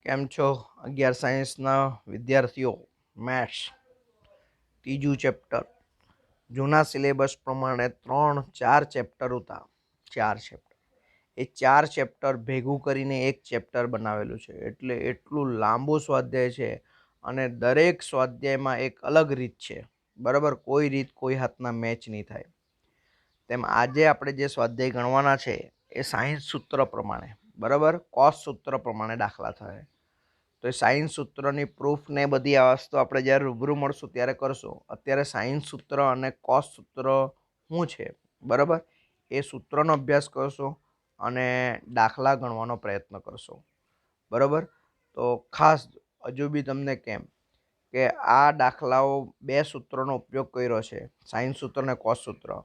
કેમ છો 11 સાયન્સના વિદ્યાર્થીઓ? મેથ્સ ત્રીજું ચેપ્ટર જૂના સિલેબસ પ્રમાણે 3-4 ચેપ્ટર હતા. 4 ચેપ્ટર, એ 4 ચેપ્ટર ભેગું કરીને એક ચેપ્ટર બનાવેલું છે. એટલે એટલું લાંબુ સ્વાધ્યાય છે અને દરેક સ્વાધ્યાયમાં એક અલગ રીત છે. બરાબર, કોઈ રીત કોઈ હાથના મેચ નહીં થાય. તેમ આજે આપણે જે સ્વાધ્યાય ગણવાના છે એ સાયન્સ સૂત્ર પ્રમાણે, બરાબર, કોસ સૂત્ર પ્રમાણે દાખલા થાય. તો એ સાયન્સ સૂત્રની પ્રૂફ ને બધી આ વસ્તુ આપણે જ્યારે રૂબરૂ મળશું ત્યારે કરશું. અત્યારે સાયન્સ સૂત્ર અને કોસ સૂત્ર શું છે, બરાબર, એ સૂત્રનો અભ્યાસ કરશો અને દાખલા ગણવાનો પ્રયત્ન કરશો. બરાબર, તો ખાસ હજુ બી તમને કેમ કે આ દાખલાઓ 2 સૂત્રોનો ઉપયોગ કર્યો છે, સાયન્સ સૂત્ર અને કોસ સૂત્ર.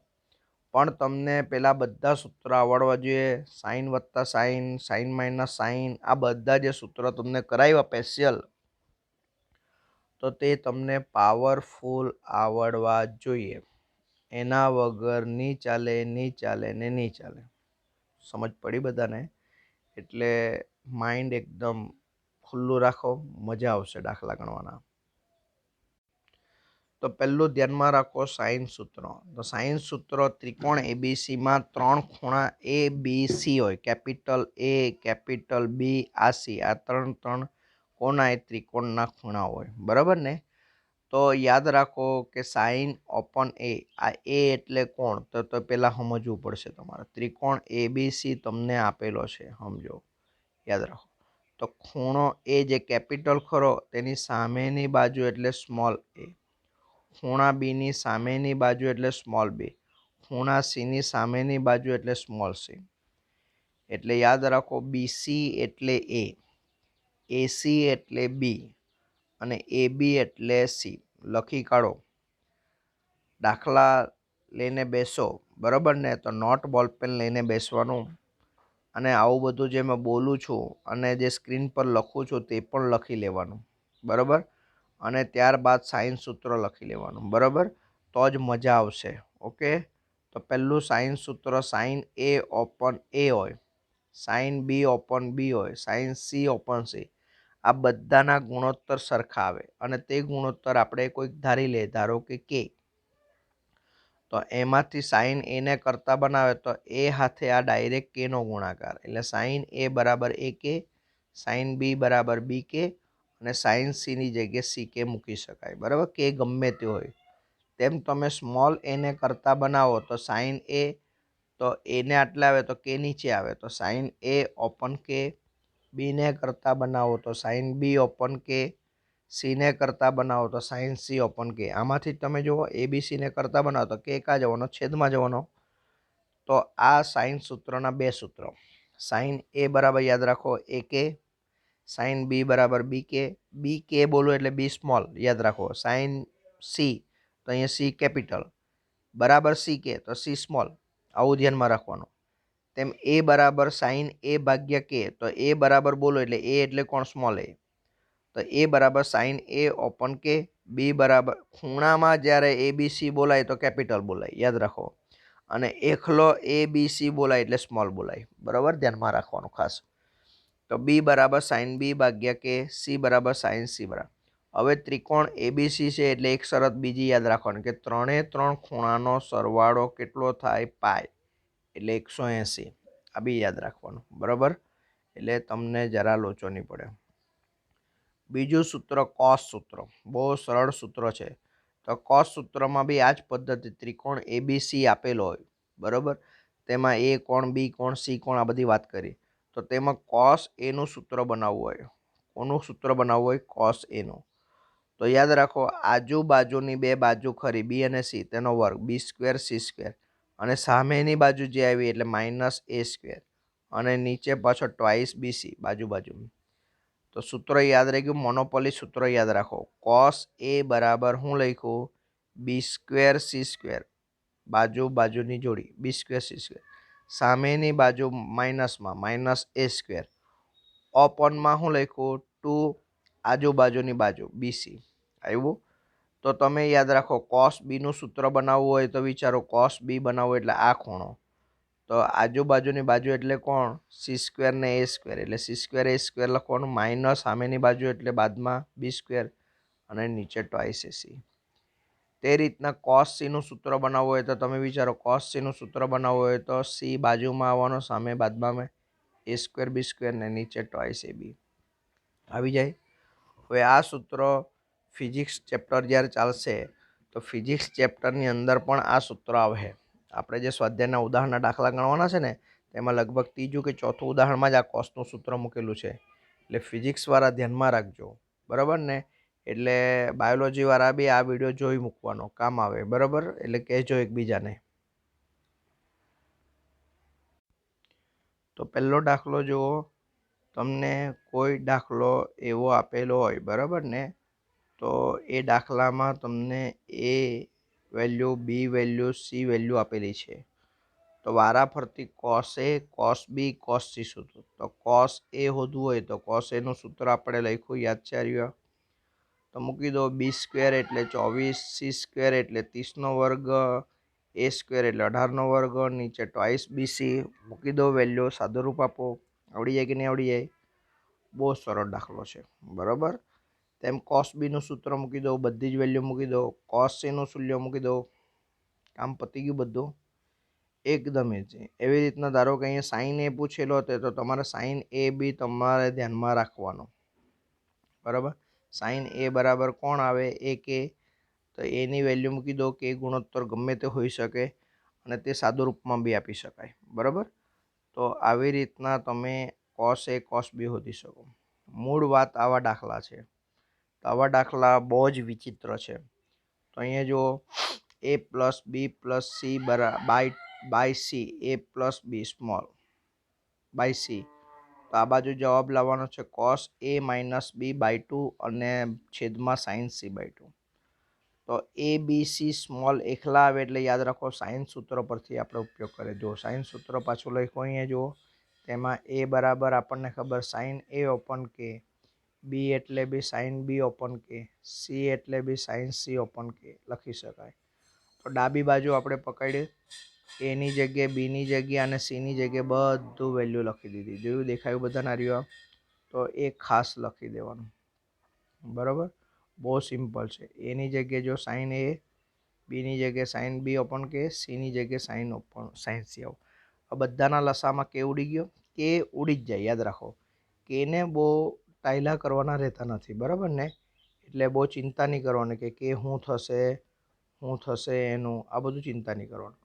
પણ તમને પેલા બધા સૂત્ર આવડવા જોઈએ. સાઇન વત્તા સાઇન, સાઇન માઇનસ સાઇન, આ બધા જે સૂત્રો તમને કરાવ્યા સ્પેશિયલ, તો તે તમને પાવરફુલ આવડવા જોઈએ. એના વગર નહીં ચાલે, નહીં ચાલે ને નહીં ચાલે. સમજ પડી બધાને? એટલે માઇન્ડ એકદમ ખુલ્લું રાખો, મજા આવશે દાખલા ગણવાના. તો પહેલું ધ્યાનમાં રાખો સાઇન સૂત્ર. તો સાઇન સૂત્ર ત્રિકોણ એબીસીમાં 3 ખૂણા એ બી સી હોય. કેપિટલ એ, કેપિટલ બી, આ સી, આ 3 કોના એ ત્રિકોણના ખૂણા હોય. બરાબર ને? તો યાદ રાખો કે સાઇન ઓપન એ, આ એ એટલે કોણ, તો પહેલાં સમજવું પડશે તમારે. ત્રિકોણ એબીસી તમને આપેલો છે, સમજો, યાદ રાખો. તો ખૂણો એ જે કેપિટલ ખરો તેની સામેની બાજુ એટલે સ્મોલ એ, ખૂણા બીની સામેની બાજુ એટલે સ્મોલ બી, ખૂણા સીની સામેની બાજુ એટલે સ્મોલ સી. એટલે યાદ રાખો બીસી એટલે એ, એસી એટલે બી અને એબી એટલે સી. લખી કાઢો. દાખલા લઈને બેસો, બરાબર ને? તો નોટ બોલપેન લઈને બેસવાનું અને આવું બધું જે મેં બોલું છું અને જે સ્ક્રીન પર લખું છું તે પણ લખી લેવાનું. બરાબર, અને ત્યારબાદ સાઇન સૂત્ર લખી લેવાનું. બરાબર, તો જ મજા આવશે. ઓકે, તો પહેલું સાઇન સૂત્ર સાઇન એ ઓપન એ હોય, સાઇન બી ઓપન બી હોય, સાઇન સી ઓપન સી. આ બધાના ગુણોત્તર સરખા આવે અને તે ગુણોત્તર આપણે કોઈક ધારી લે, ધારો કે કે, તો એમાંથી સાઇન એને કરતા બનાવે તો એ હાથે આ ડાયરેક્ટ કેનો ગુણાકાર, એટલે સાઇન એ બરાબર એ કે, સાઇન બી બરાબર બી કે અને સાઇન સીની જગ્યાએ સી કે મૂકી શકાય. બરાબર, કે ગમે તે હોય. તેમ તમે સ્મોલ એને કરતા બનાવો તો સાઇન એ, તો એને આટલે આવે તો કે નીચે આવે, તો સાઇન એ ઓપન કે. બીને કરતા બનાવો તો સાઇન બી ઓપન કે. સીને કરતા બનાવો તો સાઇન સી ઓપન કે. આમાંથી તમે જુઓ એબીસીને કરતા બનાવો તો કે કા જવાનો, છેદમાં જવાનો. તો આ સાઇન સૂત્રના 2 સૂત્રો. સાઇન એ બરાબર યાદ રાખો એ કે, સાઇન બી બરાબર બી કે. બી કે બોલો એટલે બી સ્મોલ, યાદ રાખો. સાઇન સી તો અહીંયા સી કેપિટલ બરાબર સી કે તો સી સ્મોલ, આવું ધ્યાનમાં રાખવાનું. તેમ એ બરાબર સાઇન એ ભાગ્યા કે, તો એ બરાબર બોલો એટલે એ એટલે કોણ, સ્મોલ એ. તો એ બરાબર સાઇન એ ઓપન કે. બી બરાબર ખૂણામાં જ્યારે એ બી સી બોલાય તો કેપિટલ બોલાય, યાદ રાખો. અને એકલો એ બી સી બોલાય એટલે સ્મોલ બોલાય. બરાબર, ધ્યાનમાં રાખવાનું ખાસ. તો બી બરાબર સાઇન બી ભાગ્યા કે, સી બરાબર સાઇન સી બરાબર. હવે ત્રિકોણ એબીસી છે એટલે એક શરત બીજી યાદ રાખવાની કે 3 ખૂણાનો સરવાળો કેટલો થાય, પાય, એટલે 180. આ બી યાદ રાખવાનું. બરાબર, એટલે તમને જરા લોચો નહીં પડે. બીજું સૂત્ર કોસ સૂત્ર, બહુ સરળ સૂત્ર છે. તો કોસ સૂત્રમાં બી આ જ પદ્ધતિ, ત્રિકોણ એબીસી આપેલો હોય, બરાબર, તેમાં એ કોણ, બી કોણ, સી કોણ, આ બધી વાત કરી. તો તેમાં કોસ એનું સૂત્ર બનાવવું હોય. કોનું સૂત્ર બનાવવું હોય? કોસ એનું. તો યાદ રાખો આજુબાજુની 2 બાજુ ખરી બી અને સી, તેનો વર્ગ બી સ્ક્વેર સી સ્ક્વેર, અને સામેની બાજુ જે આવી એટલે માઇનસ એ સ્ક્વેર, અને નીચે પાછો ટ્વાઇસ બીસી બાજુ. તો સૂત્ર યાદ રહી ગયું, મોનોપોલી સૂત્ર યાદ રાખો. કોસ એ બરાબર હું લખ્યું? બી સ્ક્વેર સી સ્ક્વેર, બાજુની જોડી બી સ્ક્વેર સી સ્ક્વેર, સામેની બાજુ માઇનસમાં માઇનસ એ સ્ક્વેર, ઓપનમાં હું લખ્યું? 2 આજુબાજુની બાજુ બીસી. આવ્યું? તો તમે યાદ રાખો કોસ બીનું સૂત્ર બનાવવું હોય તો વિચારો કોસ બી બનાવવું એટલે આ ખૂણો, તો તો આજુબાજુની બાજુ એટલે કોણ? સી સ્ક્વેર ને એ સ્ક્વેર, એટલે સી સ્ક્વેર એ સ્ક્વેર લખવાનું, માઇનસ સામેની બાજુ એટલે બાદમાં બી સ્ક્વેર અને નીચે ટ્વાઇસ એસી. તે રીતના કોસ સીનું સૂત્ર બનાવવું હોય તો તમે વિચારો, કોસ સીનું સૂત્ર બનાવવું હોય તો સી બાજુમાં આવવાનો, સામે બાદમાં એ સ્ક્વેર બી સ્ક્વેર ને નીચે ટ્વાઇસ એ બી આવી જાય. હવે આ સૂત્ર ફિઝિક્સ ચેપ્ટર જ્યારે ચાલશે તો ફિઝિક્સ ચેપ્ટરની અંદર પણ આ સૂત્ર આવે. આપણે જે સ્વાધ્યાયના ઉદાહરણના દાખલા ગણવાના છે ને, તેમાં લગભગ ત્રીજું કે ચોથું ઉદાહરણમાં જ આ કોસનું સૂત્ર મૂકેલું છે. એટલે ફિઝિક્સવાળા ધ્યાનમાં રાખજો, બરાબર ને? એટલે બાયોલોજીવાળા બી આ વિડીયો જોઈ મૂકવાનો, કામ આવે, બરાબર? એટલે કહેજો એકબીજાને. તો પહેલો દાખલો જુઓ. તમને કોઈ દાખલો એવો આપેલો હોય, બરાબર ને? તો એ દાખલામાં તમને A value, B value, C value આપેલી છે. તો વારાફરતી cos A, cos B, cos C શોધો. તો કોસ એ શોધવું હોય તો કોસ એનું સૂત્ર આપણે લખ્યું, યાદ છે? આવ્યું તો મૂકી દો. બી સ્ક્વેર એટલે 24, સી સ્ક્વેર એટલે 30નો વર્ગ, એ સ્ક્વેર એટલે 18નો વર્ગ, નીચે ટ્વાઇસ બીસી મૂકી દો. વેલ્યુ સાદુરૂપ આપો. આવડી જાય કે નહીં આવડી જાય? બહુ સરળ દાખલો છે, બરાબર? તેમ કોસ બીનું સૂત્ર મૂકી દો, બધી જ વેલ્યુ મૂકી દો. કોસ સીનું મૂલ્ય મૂકી દો. કામ પતી ગયું બધું, એકદમ ઇઝી. એવી રીતના ધારો કે અહીંયા સાઇન એ પૂછેલો હતો તો તમારે સાઇન એ બી તમારે ધ્યાનમાં રાખવાનો, બરાબર? સાઇન એ બરાબર કોણ આવે? એ કે. તો એની વેલ્યુ મૂકી દો કે ગુણોત્તર ગમે તે હોઈ શકે અને તે સાદું રૂપમાં બી આપી શકાય, બરાબર? તો આવી રીતના તમે કોસ એ કોસ બી શોધી શકો. મૂળ વાત આવા દાખલા છે. તો આવા દાખલા બહુ જ વિચિત્ર છે. તો અહીંયા જુઓ, A plus B plus C by C, A plus B small by C. તો આ બાજુ જવાબ લાવવાનો છે cos A minus B by 2 અને છેદમાં સાઇન સી બાય 2. તો એ બી સી સ્મોલ એકલા આવે એટલે યાદ રાખો સાઇન સૂત્ર પરથી આપણે ઉપયોગ કરીએ. જો સાઇન સૂત્ર પાછું લખ્યું અહીંયા જુઓ, તેમાં એ બરાબર આપણને ખબર સાઇન એ ઓપન કે, બી એટલે બી સાઇન બી ઓપન કે, સી એટલે બી સાઇન સી ઓપન કે લખી શકાય. તો ડાબી બાજુ આપણે પકડીએ, એની જગ્યાએ, બીની જગ્યાએ અને સીની જગ્યાએ બધું વેલ્યુ લખી દીધી. જોયું? દેખાયું બધાના રહ્યું? તો એ ખાસ લખી દેવાનું, બરાબર? બહુ સિમ્પલ છે. એની જગ્યાએ જો સાઇન એ, બીની જગ્યાએ સાઇન બી ઓપન કે, સીની જગ્યાએ સાઇન સી આવો. આ બધાના લસામાં કે ઉડી ગયો? કે ઉડી જ જાય, યાદ રાખો. કેને બહુ ટાયલા કરવાના રહેતા નથી, બરાબર ને? એટલે બહુ ચિંતા નહીં કરવાની કે શું થશે એનું, આ બધું ચિંતા નહીં કરવાનું.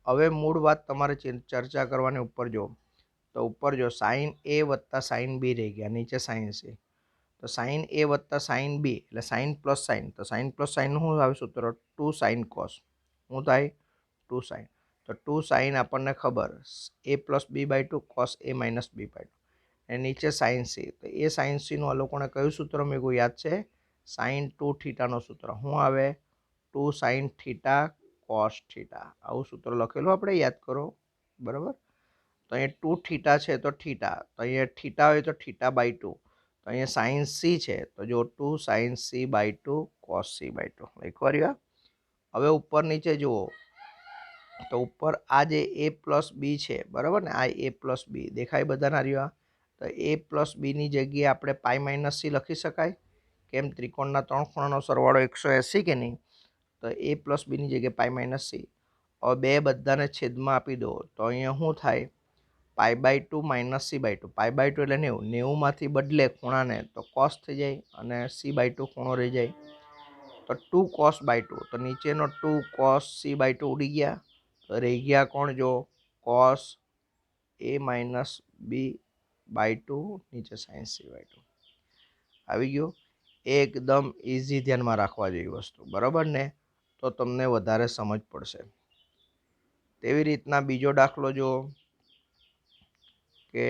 હવે મૂળ વાત તમારે ચર્ચા કરવાની. ઉપર જો, તો ઉપર જો સાઇન એ વત્તા સાઇન બી રહી ગયા, નીચે સાઇન સી. તો સાઇન એ વત્તા સાઇન બી એટલે સાઇન પ્લસ સાઇન. તો સાઇન પ્લસ સાઇનનું શું આવે સૂત્ર? 2 સાઇન કોસ. શું થાય? 2 સાઇન. તો 2 સાઇન આપણને ખબર, A plus B by 2 cos A minus B by 2 અને નીચે સાઇન સી. તો એ સાઇન સીનું આ લોકોને કયું સૂત્ર મેં યાદ છે? સાઇન 2 થીટાનું સૂત્ર. શું આવે? 2 સાઇન થીટા કોસ થીટા. આવું સૂત્ર લખેલું આપણે, યાદ કરો, બરાબર? તો અહીંયા 2 થીટા છે તો થીટા, તો અહીંયા થીટા હોય તો થીટા બાય 2. તો અહીંયા સાઇન સી છે તો જો 2 sine C by 2 cos C by 2 લખવા રહ્યા. હવે ઉપર નીચે જુઓ, તો ઉપર આ જે એ પ્લસ બી છે, બરાબર ને? આ એ પ્લસ બી દેખાય બધાના રહ્યા? તો એ પ્લસ બીની જગ્યાએ આપણે પાઈ માઇનસ સી લખી શકાય. કેમ? ત્રિકોણના 3 ખૂણાનો સરવાળો 180 કે નહીં? તો એ પ્લસ બીની જગ્યાએ પાઈ માઇનસ સી. હવે બે બધાને છેદમાં આપી દો તો અહીંયા શું થાય? Pi by 2 minus C by 2. Pi by 2 એટલે 90. 90માંથી બદલે ખૂણાને તો કોસ થઈ જાય અને સી બાય 2 ખૂણો રહી જાય. તો 2 કોસ બાય 2. તો નીચેનો 2 કોસ સી બાય 2 ઉડી ગયા. તો રહી ગયા કોણ? જો cos A minus B by 2 નીચે સાઇન સી બાય 2 આવી ગયું. એકદમ ઇઝી, ધ્યાનમાં રાખવા જેવી વસ્તુ, બરાબર ને? તો તમને વધારે સમજ પડશે. તેવી રીતના બીજો દાખલો જો કે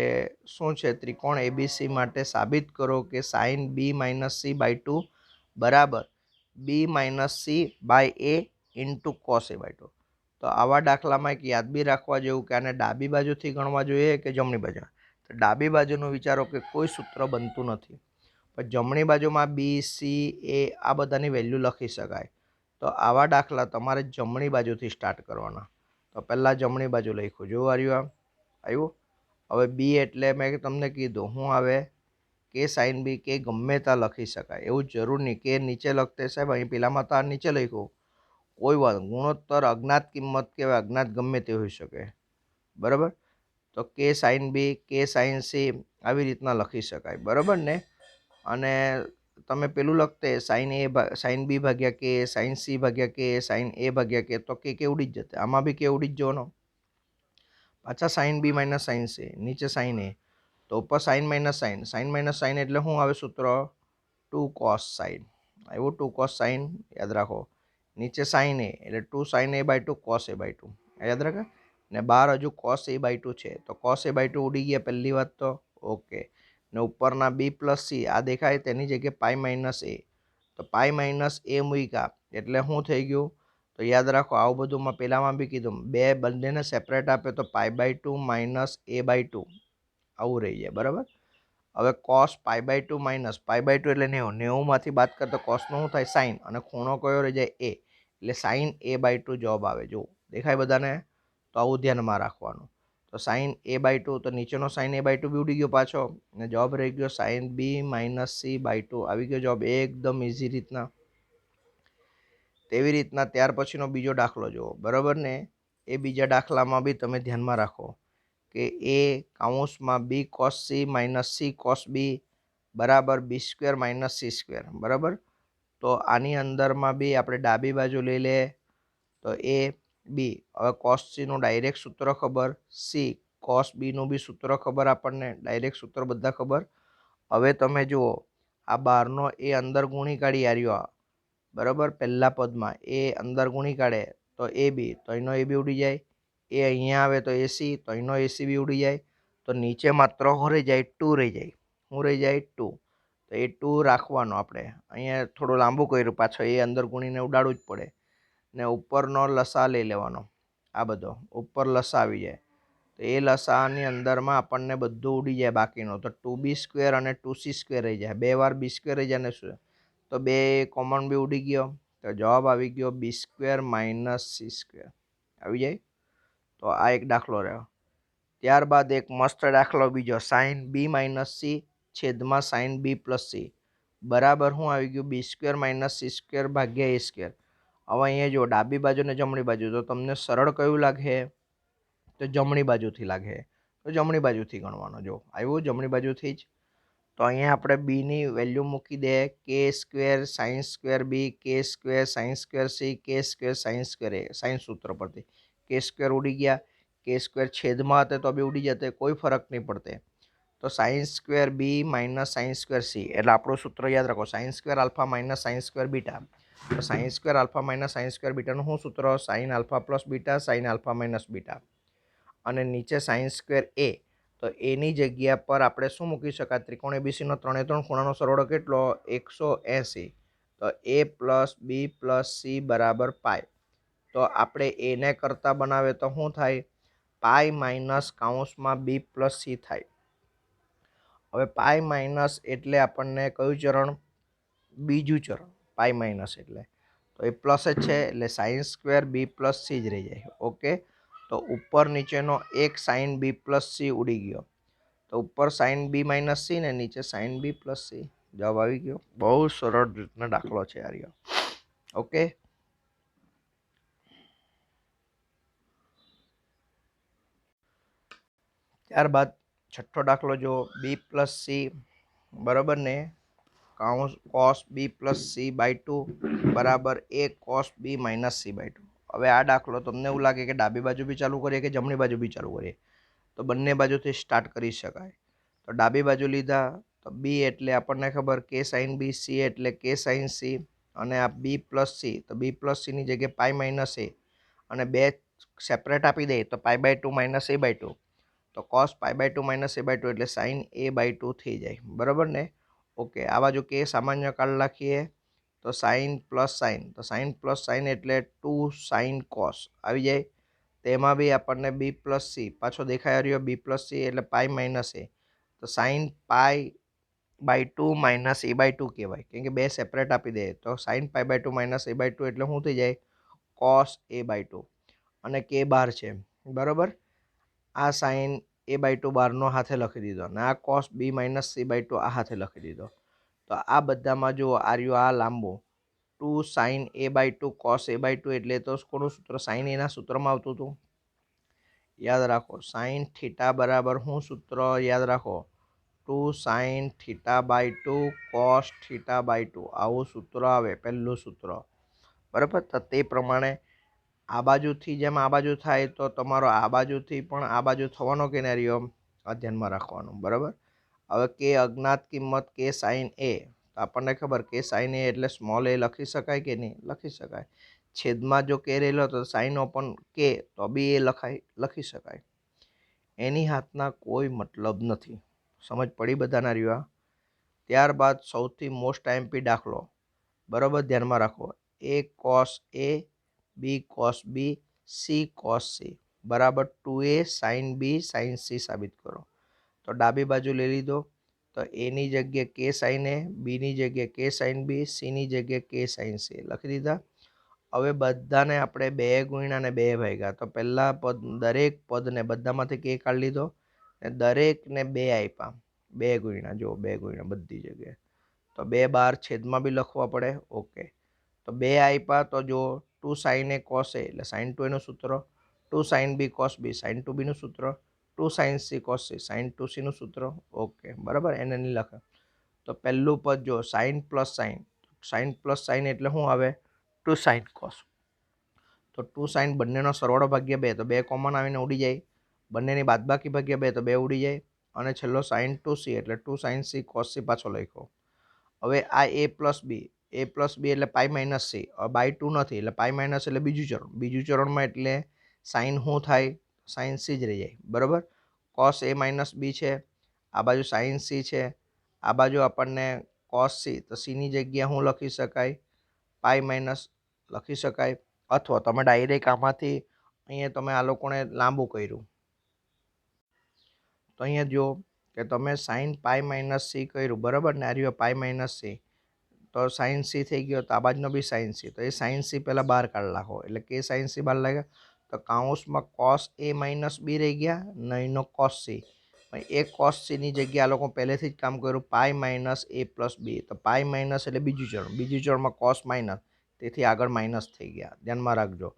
શું છે? ત્રિકોણ એબીસી માટે સાબિત કરો કે sine B minus C by 2 બરાબર B minus C by A into cos A by 2. તો આવા દાખલામાં એક યાદ બી રાખવા જેવું કે આને ડાબી બાજુથી ગણવા જોઈએ કે જમણી બાજુ? તો ડાબી બાજુનું વિચારો કે કોઈ સૂત્ર બનતું નથી, પણ જમણી બાજુમાં બી સી એ આ બધાની વેલ્યુ લખી શકાય. તો આવા દાખલા તમારે જમણી બાજુથી સ્ટાર્ટ કરવાના. તો તો પહેલાં જમણી બાજુ લખ્યું, જો આવ્યું. હવે બી એટલે મેં તમને કીધું શું આવે, કે સાઇન બી, કે ગમે ત્યાં લખી શકાય, એવું જરૂર નહીં કે નીચે લખતે સાહેબ અહીં પેલામાં તો આ નીચે લખ્યું, કોઈ વાત ગુણોત્તર અજ્ઞાત કિંમત કે અજ્ઞાત ગમે તે હોઈ શકે, બરાબર. તો કે સાઇન બી, કે સાઇન સી આવી રીતના લખી શકાય, બરાબર ને. અને તમે પેલું લખતે સાઇન બી ભાગ્યા કે, સાઇન સી ભાગ્યા કે, સાઇન એ ભાગ્યા કે, તો કે ઉડી જ જતે. આમાં બી કે ઉડી જ જવાનો. પાછા sine B minus sine C, નીચે સાઇન એ, તો ઉપર sine minus sine, sine minus sine એટલે શું આવે સૂત્ર, 2 cos સાઇન. આવ્યું 2 cos સાઇન, યાદ રાખો. નીચે સાઇન એ એટલે 2 sine A by 2 cos A by 2, યાદ રાખે. ને બાર હજુ cos એ બાય 2 છે, તો cos એ બાય 2 ઉડી ગયા પહેલી વાત તો, ઓકે. ને ઉપરના બી પ્લસ સી આ દેખાય તેની જગ્યાએ પાઈ માઇનસ એ, તો પાઈ માઇનસ એ મૂક્યા એટલે શું થઈ ગયું, તો યાદ રાખો આવું બધુંમાં પહેલામાં બી કીધું, બે બંનેને સેપરેટ આપે તો pi by 2 minus A by 2 આવું રહી જાય, બરાબર. હવે cos pi by 2 minus pi by 2 એટલે 90, 90માંથી બાદ કરતો કોસનું શું થાય, સાઇન, અને ખૂણો કયો રહી જાય, એ, એટલે સાઇન એ બાય 2 જવાબ આવે. જો દેખાય બધાને, તો આવું ધ્યાનમાં રાખવાનું. તો સાઇન એ બાય 2, તો નીચેનો સાઇન એ બાય 2 બી ઉડી ગયો પાછો, ને જવાબ રહી ગયો sine B minus C by 2 આવી ગયો જવાબ, એકદમ ઇઝી રીતના. તેવી રીતના ત્યાર પછીનો બીજો દાખલો જુઓ, બરાબર ને. એ બીજા દાખલામાં બી તમે ધ્યાનમાં રાખો કે એ કાઉન્સમાં B cos C minus C cos B બરાબર B square minus C square, બરાબર. તો આની અંદરમાં બી આપણે ડાબી બાજુ લઈ લે તો એ બી. હવે કોસ સીનું ડાયરેક્ટ સૂત્ર ખબર, સી કોસ બીનું બી સૂત્ર ખબર, આપણને ડાયરેક્ટ સૂત્ર બધા ખબર. હવે તમે જુઓ આ બારનો એ અંદર ગુણી કાઢી આવ્યો, બરાબર. પહેલા પદમાં એ અંદર ગુણી કાઢે તો એ બી, તો એનો એ બી ઉડી જાય. એ અહીંયા આવે તો એસી, તો એનો એસી બી ઉડી જાય. તો નીચે માત્ર શું રહી જાય, 2 રહી જાય. શું રહી જાય, 2. તો એ 2 રાખવાનો આપણે. અહીંયા થોડું લાંબુ કર્યું, પાછો એ અંદર ગુણીને ઉડાડવું જ પડે. ને ઉપરનો લસા લઈ લેવાનો, આ બધો ઉપર લસા આવી જાય. તો એ લસાની અંદરમાં આપણને બધું ઉડી જાય બાકીનો, તો 2b સ્ક્વેર અને 2c સ્ક્વેર રહી જાય. બે વાર બી સ્ક્વેર રહી જાય ને શું, તો બે કોમન બી ઉડી ગયો, તો જવાબ આવી ગયો બી સ્ક્વેર માઇનસ સી સ્ક્વેર આવી જાય. તો આ એક દાખલો રહ્યો. ત્યારબાદ એક મસ્ત દાખલો બીજો, સાઇન બી માઇનસ સી છેદમાં સાઇન બી પ્લસ સી બરાબર શું આવી ગયું, બી સ્ક્વેર માઇનસ સી સ્ક્વેર ભાગ્યા એ સ્ક્વેર. હવે અહીંયા જો ડાબી બાજુ ને જમણી બાજુ, તો તમને સરળ કયું લાગે, તો જમણી બાજુથી લાગે, તો જમણી બાજુથી ગણવાનો. જો આવ્યું જમણી બાજુથી જ. તો અહીંયા આપણે બીની વેલ્યુ મૂકી દે, કે સ્ક્વેર સાઇન સ્ક્વેર બી, કે સ્ક્વેર સાઇન સ્ક્વેર સી, કે સ્ક્વેર સાઇન સ્ક્વેર એ, સાઇન સૂત્ર પરથી કે સ્ક્વેર ઉડી ગયા. કે સ્ક્વેર છેદમાં હતા તો બી ઉડી જતે, કોઈ ફરક નહીં પડતે. તો sine square B minus sine square C, એટલે આપણું સૂત્ર યાદ રાખો, sine square alpha minus sine square beta. તો sine square alpha minus sine square બીટાનું શું સૂત્ર, sine alpha plus beta sine alpha minus beta. અને નીચે સાઇન સ્ક્વેર એ, તો એની જગ્યા પર આપણે શું મૂકી શકાય, ત્રિકોણ એબીસીનો 3 3 ખૂણાનો સરવાળો કેટલો, 180. તો એ પ્લસ બી પ્લસ સી બરાબર પાઈ. તો આપણે એને કરતા બનાવે તો શું થાય, પાઈ માઇનસ કાઉન્સમાં બી પ્લસ સી થાય. હવે પાઈ માઇનસ એટલે આપણને કયું ચરણ, બીજું ચરણ, પાઈ માઇનસ એટલે. તો એ પ્લસ જ છે એટલે સાઇન સ્ક્વેર બી પ્લસ સી જ રહી જાય, ઓકે. તો ઉપર નીચેનો એક સાઇન બી પ્લસ સી ઉડી ગયો, તો ઉપર સાઇન બી માઇનસ સી ને નીચે સાઇન બી પ્લસ સી, જવાબ આવી ગયો. બહુ સરળ રીતનો દાખલો છે આ, ઓકે. ત્યારબાદ છઠ્ઠો દાખલો જો, બી પ્લસ સી બરાબર ને, કાઉન્સ cos B plus C by 2 બરાબર A cos B minus C by 2. હવે આ દાખલો તમને એવું લાગે કે ડાબી બાજુ બી ચાલુ કરીએ કે જમણી બાજુ બી ચાલુ કરીએ, તો બંને બાજુથી સ્ટાર્ટ કરી શકાય. તો ડાબી બાજુ લીધા તો બી એટલે આપણને ખબર કે સાઇન બી, સી એટલે કે સાઇન સી, અને આ બી પ્લસ સી, તો બી પ્લસ સીની જગ્યાએ પાઈ માઇનસ એ, અને બે સેપરેટ આપી દે તો pi by 2 minus A by 2. તો cos pi by 2 minus A by 2 એટલે સાઇન એ બાય 2 થઈ જાય, બરાબર ને. ઓકે, આ બાજુ કે સામાન્ય કાઢ લખીએ તો સાઇન પ્લસ સાઇન, તો સાઇન પ્લસ સાઇન એટલે 2 સાઇન કોસ આવી જાય. તેમાં બી આપણને બી પ્લસ સી પાછો દેખાઈ રહ્યો, બી પ્લસ સી એટલે પાઈ માઇનસ એ, તો sine pi by 2 minus A by 2 કહેવાય, કેમ કે બે સેપરેટ આપી દે. તો sine pi by 2 minus A by 2 એટલે શું થઈ જાય, કોસ એ બાય 2. અને કે બાર છે બરાબર. આ સાઇન a/2 બારનો હાથે લખી દીધો અને આ કોસ b માઇનસ c/2 આ હાથે લખી દીધો. તો આ બધામાં જુઓ આર્યો આ લાંબો 2 સાઇન a/2 કોસ a/2 એટલે તો કોનું સૂત્ર સાઇન એના સૂત્રમાં આવતું હતું. યાદ રાખો સાઇન થીટા બરાબર શું સૂત્ર યાદ રાખો 2 સાઇન θ/2 કોસ θ/2 આવું સૂત્ર આવે પહેલું સૂત્ર બરાબર. તો તે પ્રમાણે આ બાજુથી જેમ આ બાજુ થાય તો તમારો આ બાજુથી પણ આ બાજુ થવાનો કે ના રહ્યો આ ધ્યાનમાં રાખવાનું બરાબર. હવે કે અજ્ઞાત કિંમત કે સાઇન એ તો આપણને ખબર કે સાઇન એ એટલે સ્મોલ એ લખી શકાય કે નહીં લખી શકાય. છેદમાં જો કે રહેલો તો સાઇન ઓપન કે તો બી એ લખી શકાય. એની હાથના કોઈ મતલબ નથી. સમજ પડી બધાના રહ્યો. ત્યારબાદ સૌથી મોસ્ટ આઈએમપી દાખલો બરાબર ધ્યાનમાં રાખો a cos a b cos b c cos c બરાબર 2a sin b sin c સાબિત કરો. તો ડાબી બાજુ લઈ લીધો તો એની જગ્યાએ કે સાઇન એ બીની જગ્યાએ કે સાઇન બી સીની જગ્યાએ કે સાઇન સી લખી દીધા. હવે બધાને આપણે 2 ગુણ્યા અને 2 ભાગ્યા. તો પહેલા પદ દરેક પદને બધામાંથી કે કાઢી લીધો ને દરેકને 2 આપ્યા. 2 ગુણ્યા જો 2 ગુણ્યા બધી જગ્યાએ. તો 2 બાર છેદમાં બી લખવા પડે. ઓકે તો 2 આપ્યા તો જો 2 સાઇન એ કોસ એ એટલે સાઇન 2 એનું સૂત્ર, 2 sine B cos B sine 2 બીનું સૂત્ર, 2 sine C cos C sine 2 સીનું સૂત્ર. ઓકે બરાબર એને નહીં લખે. તો પહેલું પદ જો સાઇન પ્લસ સાઇન એટલે શું આવે 2 સાઇન કોસ. તો 2 સાઇન બંનેનો સરવાળો ભાગ્યા 2 તો 2 કોમન આવીને ઉડી જાય. બંનેની બાદબાકી ભાગ્યા 2 તો 2 ઉડી જાય. અને છેલ્લો સાઇન 2c એટલે 2 સાઇન સી કોસ સી પાછો લખ્યો. હવે આ a પ્લસ બી એટલે પાઈ માઇનસ સી બાય 2 નથી એટલે પાઈ માઇનસ એટલે બીજું ચરણમાં એટલે સાઇન શું થાય સાઇન સી જ રહી જાય બરાબર. કોસ a માઇનસ બી છે, આ બાજુ સાઇન સી છે, આ બાજુ આપણને કોસ સી તો સીની જગ્યા શું લખી શકાય પાઈ માઇનસ લખી શકાય. અથવા તમે ડાયરેક્ટ આમાંથી અહીંયા તમે આ લોકોને લાંબુ કર્યું તો અહીંયા જો કે તમે સાઇન પાઈ માઇનસ સી કર્યું બરાબર ને આ પાઈ માઇનસ સી તો સાઇન સી થઈ ગયો તો આ બાજુનો બી સાઇન સી તો એ સાઇન સી પહેલાં બહાર કાઢી નાખો એટલે કે સાઇન સી બહાર લાગ્યા તો કાઉન્સમાં કોસ એ માઇનસ બી રહી ગયા નહીંનો કોસ સી. એ કોસ સીની જગ્યાએ આ લોકો પહેલેથી જ કામ કર્યું પાઈ માઇનસ એ પ્લસ બી તો પાઈ માઇનસ એટલે બીજું ચરણમાં કોસ માઇનસ તેથી આગળ માઇનસ થઈ ગયા ધ્યાનમાં રાખજો.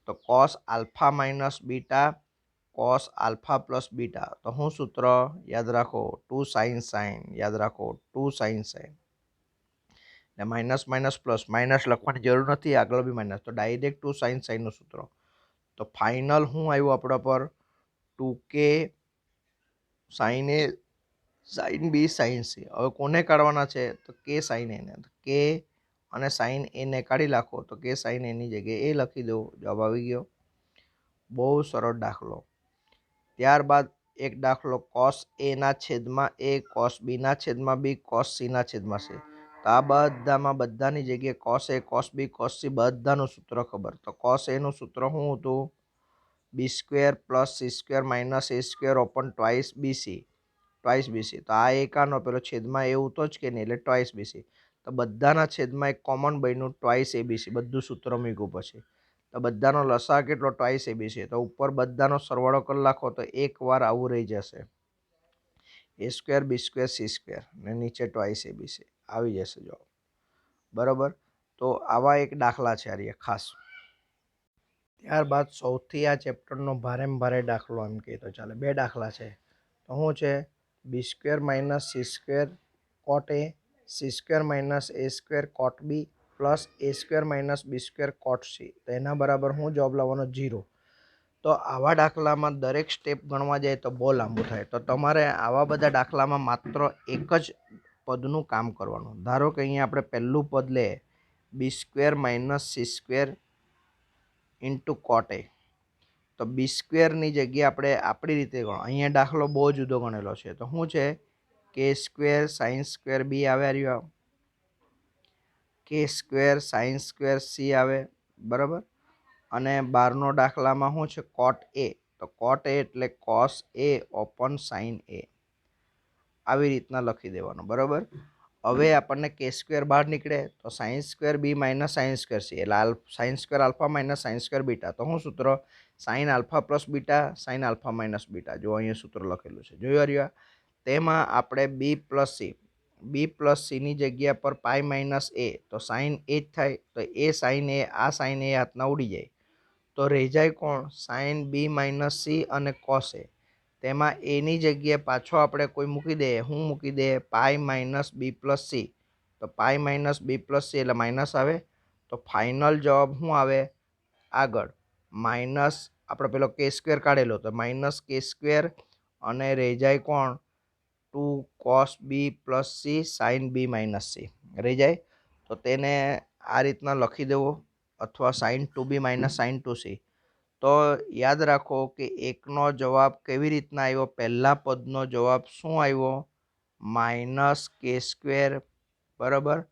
તો cos alpha minus beta cos alpha plus beta તો શું સૂત્ર યાદ રાખો 2 સાઇન યાદ રાખો 2 સાઇન ને માઇનસ માઇનસ પ્લસ માઇનસ લખવાની જરૂર નથી આગળ બી માઇનસ તો ડાયરેક્ટ 2 સાઇનનું સૂત્ર. તો ફાઇનલ શું આવ્યું આપણા પર 2k sine A sine B sine C. હવે કોને કાઢવાના છે તો કે સાઇન એને કે અને સાઇન એને કાઢી નાખો તો કે સાઇન એની જગ્યાએ એ લખી દો જવાબ આવી ગયો. બહુ સરળ દાખલો. ત્યારબાદ એક દાખલો કોસ એના છેદમાં એ કોસ બીના છેદમાં બી કોસ સીના છેદમાં સી. તો આ બધાની જગ્યાએ cos A cos B cos C બધાનું સૂત્ર ખબર. તો કોસ એનું સૂત્ર શું હતું B square plus C square minus A square upon twice BC. તો આ એકાનો પેલો છેદમાં એવું તો જ કે નહીં એટલે ટ્વાઇસ બીસી. તો બધાના છેદમાં એક કોમન બન્યું ટ્વાઇસ એબીસી બધું સૂત્ર મૂક્યું પછી. તો બધાનો લસા કેટલો ટ્વાઇસ એબીસી તો ઉપર બધાનો સરવાળો કરી નાખો તો એક વાર આવું રહી જશે એ સ્ક્વેર બી સ્ક્વેર સી સ્ક્વેર ને નીચે ટ્વાઇસ એબીસી આવી જશે જવાબ બરાબર. તો આવા એક દાખલા છે આ ખાસ. ત્યારબાદ સૌથી આ ચેપ્ટરનો ભારે દાખલો એમ કહે તો ચાલે 2 દાખલા છે. તો શું છે B square minus C square coat A C square minus A square coat B plus A square minus B square coat C. તો એના બરાબર શું જવાબ લાવવાનો 0. તો આવા દાખલામાં દરેક સ્ટેપ ગણવા જાય તો બહુ લાંબુ થાય. તો તમારે આવા બધા દાખલામાં માત્ર એક જ પદનું કામ કરવાનું. ધારો કે અહીંયા આપણે પહેલું પદ લે B square minus C square into cot A તો બી સ્ક્વેરની જગ્યાએ આપણે આપણી રીતે ગણો. અહીંયા દાખલો બહુ જુદો ગણેલો છે. તો શું છે કે સ્ક્વેર સાઇન સ્ક્વેર બી આવે રહ્યો કે સ્ક્વેર સાઇન સ્ક્વેર સી આવે બરાબર. અને બારનો દાખલામાં શું છે કોટ એ તો કોટ એ એટલે કોસ એ ઓપન સાઇન એ આવી રીતના લખી દેવાનું બરાબર. હવે આપણને કે સ્ક્વેર બહાર નીકળે તો sine square B minus sine square C એટલે sign square alpha minus sine square beta. તો શું સૂત્ર? Sine alpha plus beta sine alpha minus beta. જો અહીંયા સૂત્ર લખેલું છે, જોયું રહ્યા? તેમાં આપણે બી પ્લસ સીની જગ્યા પર પાઈ માઇનસ એ, તો સાઇન એ જ થાય. તો એ સાઇન એ, આ સાઇન એ હાથના ઉડી જાય. તો રહી જાય કોણ? સાઇન બી માઇનસ સી અને કોસ એ. તેમાં એની જગ્યાએ પાછો આપણે કોઈ મૂકી દઈએ. શું મૂકી દઈએ? પાઈ માઇનસ બી પ્લસ સી. તો પાઈ માઇનસ બી પ્લસ સી એટલે માઇનસ આવે. તો ફાઇનલ જવાબ શું આવે? આગળ માઇનસ આપણે પેલો કે સ્ક્વેર કાઢેલો, તો માઇનસ કે સ્ક્વેર અને રહી જાય કોણ? 2 cos B plus C sine B minus C રહી જાય. તો તેને આ રીતના લખી દેવો, અથવા sign 2b minus sine 2c. તો યાદ રાખો કે એકનો જવાબ કેવી રીતના આવ્યો? પહેલા પદનો જવાબ શું આવ્યો? માઇનસ કે સ્ક્વેર બરાબર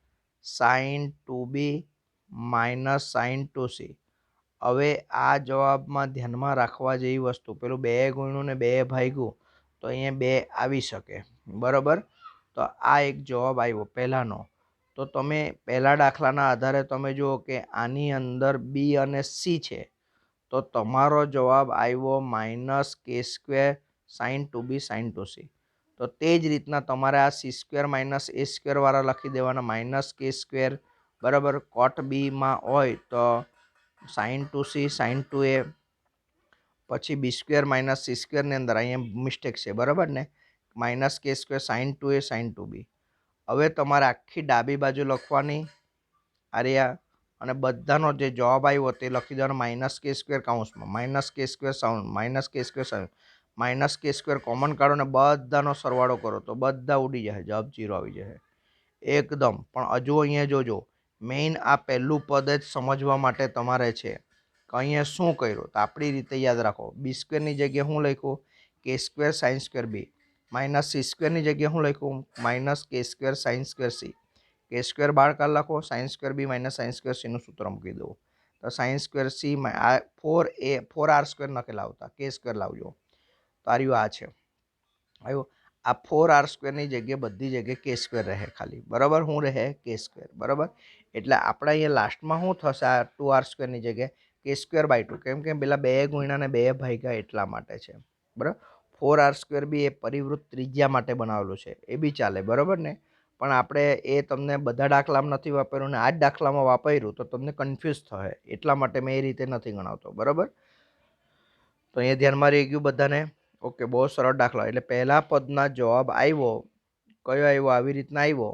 sign 2b minus sine 2c. હવે આ જવાબમાં ધ્યાનમાં રાખવા જેવી વસ્તુ, પેલું 2 ગુણ્યું ને 2 ભાગ્યું, તો અહીંયા 2 આવી શકે બરાબર. તો આ એક જવાબ આવ્યો પહેલાંનો. તો તમે પહેલા દાખલાના આધારે તમે જુઓ કે આની અંદર બી અને સી છે, તો તમારો જવાબ આવ્યો માઇનસ કે square sign 2b sign 2c. તો તે જ રીતના તમારે આ C square minus A square વાળા લખી દેવાના. માઇનસ કે સ્ક્વેર બરાબર કોટ બીમાં હોય તો સાઇન 2c સાઇન 2a, પછી બી સ્ક્વેર માઇનસ સી સ્ક્વેરની અંદર અહીંયા મિસ્ટેક છે બરાબર ને, માઇનસ કે square sine 2a sign 2b. હવે તમારે આખી ડાબી બાજુ લખવાની આર્યા, અને બધાનો જે જવાબ આવ્યો તે લખી દેવાનો. માઇનસ કે સ્ક્વેર કાઉન્સમાં માઇનસ કે સ્ક્વેર સાઉન્ડ માઇનસ કે સ્ક્વેર સાઉન્ડ માઇનસ કે સ્ક્વેર કોમન કાઢો ને બધાનો સરવાળો કરો તો બધા ઉડી જાય, જવાબ 0 આવી જાય એકદમ. પણ હજુ અહીંયા જોજો, મેઇન આ પહેલું પદ જ સમજવા માટે તમારે છે કે અહીંયા શું કર્યું. તો આપણી રીતે યાદ રાખો. બી સ્ક્વેરની જગ્યાએ શું લખ્યું? કે square sign square B. Minus C સ્ક્વેરની જગ્યાએ શું લખ્યું? માઇનસ કે સ્ક્વેર સાઇન સ્ક્વેર સી. કે સ્ક્વેર બહાર કાઢી નાખો, sign square B minus sine square સીનું સૂત્ર મૂકી દો. તો સાઇન સ્ક્વેર સી આ 4r સ્ક્વેર નકે લાવતા, કે સ્ક્વેર લાવજો. તો આવ્યું આ છે આવ્યું. આ 4r સ્ક્વેરની જગ્યાએ બધી જગ્યાએ કે સ્ક્વેર રહે ખાલી બરાબર. શું રહે? કે સ્ક્વેર બરાબર. એટલે આપણે અહીંયા લાસ્ટમાં શું થશે? આ 2r સ્ક્વેરની જગ્યાએ કે સ્ક્વેર બાય 2, કેમ કે પેલા 2 ગુણ્યા ને 2 ભાગ્યા એટલા માટે છે બરાબર. 4r સ્ક્વેર બી એ પરિવૃત્ત ત્રિજ્યા માટે બનાવેલું છે, એ બી ચાલે બરાબર ને. પણ આપણે એ તમને બધા દાખલામાં નથી વાપર્યું ને આ જ દાખલામાં વાપર્યું તો તમને કન્ફ્યુઝ થાય, એટલા માટે મેં એ રીતે નથી ગણાવતો બરાબર. તો અહીંયા ધ્યાનમાં રહી ગયું બધાને? ઓકે, બહુ સરળ દાખલા. એટલે પહેલા પદના જવાબ આવ્યો કયો આવ્યો? આવી રીતના આવ્યો.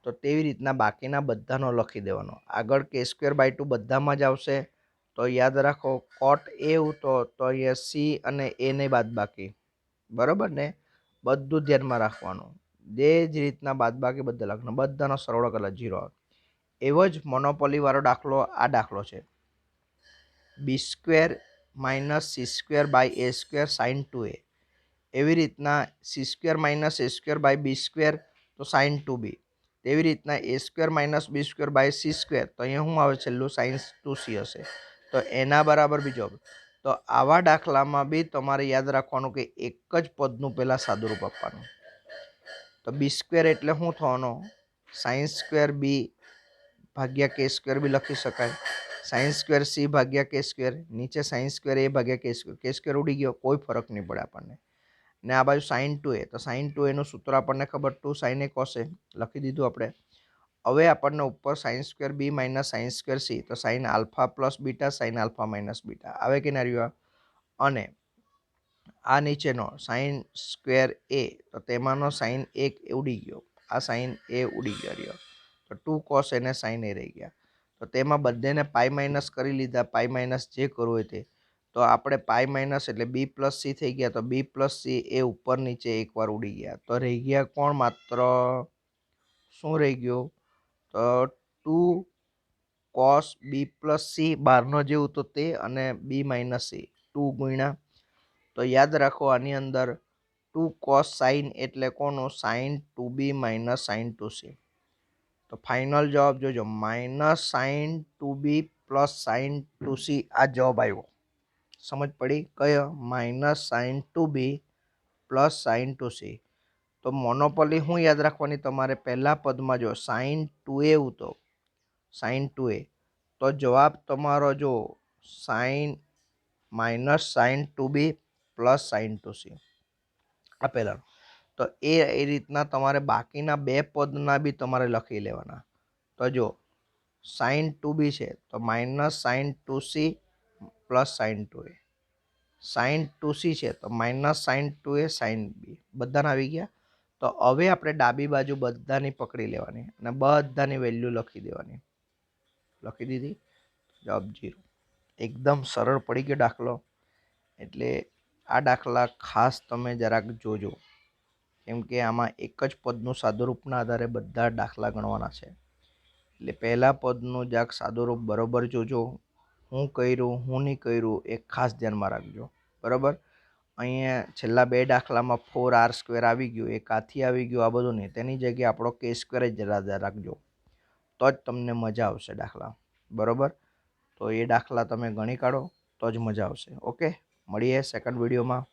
તો તેવી રીતના બાકીના બધાનો લખી દેવાનો. આગળ કે સ્ક્વેર બાય 2 બધામાં જ આવશે. તો યાદ રાખો કોટ એ તો અહીંયા સી અને એ ને બાદ બાકી બરાબર ને, બધું ધ્યાનમાં રાખવાનું. જે જ રીતના બાદ બાકી બધા લખવાનું, બધાનો સરવાળો કરેલા 0 આવે. એવો જ મોનોપોલી વાળો દાખલો આ દાખલો છે. B square minus C square by A square sine 2a. એવી રીતના C square minus A square by B square તો સાઇન 2b. તેવી રીતના A square minus B square by C square, તો અહીંયા શું આવે? છેલ્લું સાઇન 2c હશે. તો એના બરાબર બીજો. તો આવા દાખલામાં બી તમારે યાદ રાખવાનું કે એક જ પદનું પહેલાં સાદુરૂપ આપવાનું. તો બી સ્ક્વેર એટલે શું થવાનો? સાઇન સ્ક્વેર બી ભાગ્યા કે સ્ક્વેર બી લખી શકાય. સાઇન સ્ક્વેર સી ભાગ્યા કે સ્ક્વેર, નીચે સાઇન સ્ક્વેર એ ભાગ્યા કે સ્ક્વેર ઉડી ગયો, કોઈ ફરક નહીં પડે આપણને. ને આ બાજુ સાઇન 2a, તો સાઇન 2a સૂત્ર આપણને ખબર, 2 સાઇન એ કોસ એ લખી દીધું આપણે. હવે આપણને ઉપર sign square B minus sine square C, તો sign alpha plus beta sine alpha minus beta આવે કે ના રહ્યું? અને આ નીચેનો સાઇન સ્ક્વેર એ, તો તેમાંનો સાઇન 1 ઉડી ગયો, આ સાઇન એ ઉડી ગયો રહ્યો. તો 2 કોસ એને સાઇન એ રહી ગયા. તો તેમાં બધાને પાઈ માઇનસ કરી લીધા, પાઈ માઇનસ જે કરવું હોય તે. તો આપણે પાઈ માઇનસ એટલે બી પ્લસ સી થઈ ગયા. તો બી પ્લસ સી એ ઉપર નીચે એકવાર ઉડી ગયા. તો રહી ગયા કોણ? માત્ર શું રહી ગયું? તો 2 કોસ બી પ્લસ સી, બહારનો જેવું તો તે, અને બી માઇનસ સી 2 ગુણ્યા. તો યાદ રાખો આની અંદર 2 કોસ સાઇન એટલે કોનું? Sine 2b minus sine 2c. તો ફાઇનલ જવાબ જોજો, minus sine 2b plus sine 2c આ જવાબ આવ્યો. સમજ પડી? કયો? Minus sine 2b plus sine 2c. તો મોનોપોલી શું યાદ રાખવાની તમારે? પહેલા પદમાં જો સાઇન 2a હતો, સાઇન 2a, તો જવાબ તમારો જો sine minus sine 2b plus sine 2c આપેલા. તો એ રીતના તમારે બાકીના બે પદના બી તમારે લખી લેવાના. તો જો સાઇન 2b છે તો minus sine 2c plus sine 2a, sine 2c છે તો minus sign 2a sign b, બધાના આવી ગયા. તો હવે આપણે ડાબી બાજુ બધાની પકડી લેવાની અને બધાની વેલ્યુ લખી દેવાની. લખી દીધી, જવાબ 0. એકદમ સરળ પડી ગયો દાખલો. એટલે આ દાખલા ખાસ તમે જરાક જોજો, કેમ કે આમાં એક જ પદનું સાદુરૂપના આધારે બધા દાખલા ગણવાના છે. એટલે પહેલા પદનું જરાક સાદુરૂપ બરોબર જોજો. હું કર્યું, હું નહીં કર્યું એ ખાસ ધ્યાનમાં રાખજો. બરાબર. અહીંયા છેલ્લા બે દાખલામાં 4r² આવી ગયું, એક આથી આવી ગયું, આ બધું નહીં. તેની જગ્યાએ આપણો k² જ રાખજો, તો જ તમને મજા આવશે દાખલા. બરાબર. તો એ દાખલા તમે ગણી કાઢો તો જ મજા આવશે. ઓકે, મળીએ સેકન્ડ વિડીયોમાં.